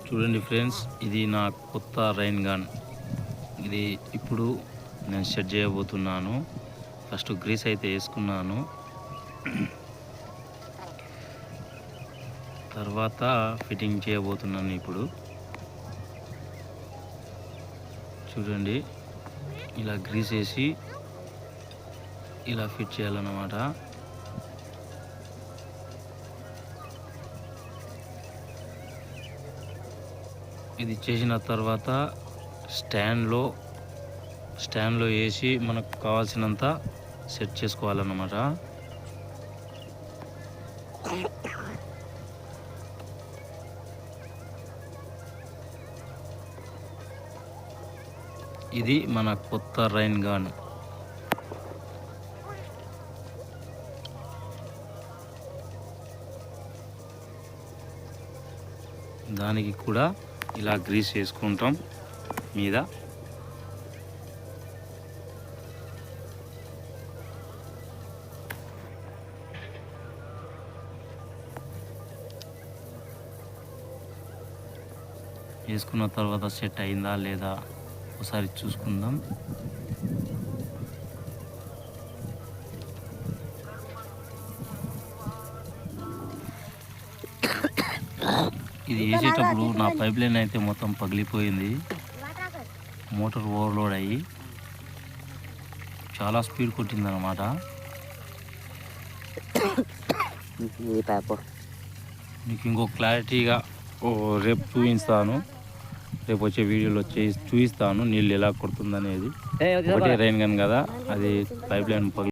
చూడండి ఫ్రెండ్స్, ఇది నా కొత్త రైన్ గన్. ఇది ఇప్పుడు నేను సెట్ చేయబోతున్నాను. ఫస్ట్ గ్రీస్ అయితే వేసుకున్నాను, తర్వాత ఫిట్టింగ్ చేయబోతున్నాను. ఇప్పుడు చూడండి, ఇలా గ్రీస్ వేసి ఇలా ఫిట్ చేయాలన్నమాట. ఇది చేసిన తర్వాత స్టాండ్లో వేసి మనకు కావాల్సినంత సెట్ చేసుకోవాలన్నమాట. ఇది మన కొత్త రైన్ గన్. దానికి కూడా ఇలా గ్రీస్ వేసుకుంటాం మీద. వేసుకున్న తర్వాత సెట్ అయిందా లేదా ఒకసారి చూసుకుందాం. ఇది వేసేటప్పుడు నా పైప్ లైన్ అయితే మొత్తం పగిలిపోయింది. మోటార్ ఓవర్లోడ్ అయ్యి చాలా స్పీడ్ కొట్టిందన్నమాట. మీకు ఇంకో క్లారిటీగా రేపు చూపిస్తాను. రేపు వచ్చే వీడియోలో చూపిస్తాను నీళ్ళు ఎలా కొడుతుందనేది. ఒకటే రైన్ గన్ కదా, అది పైప్ లైన్ పగిలి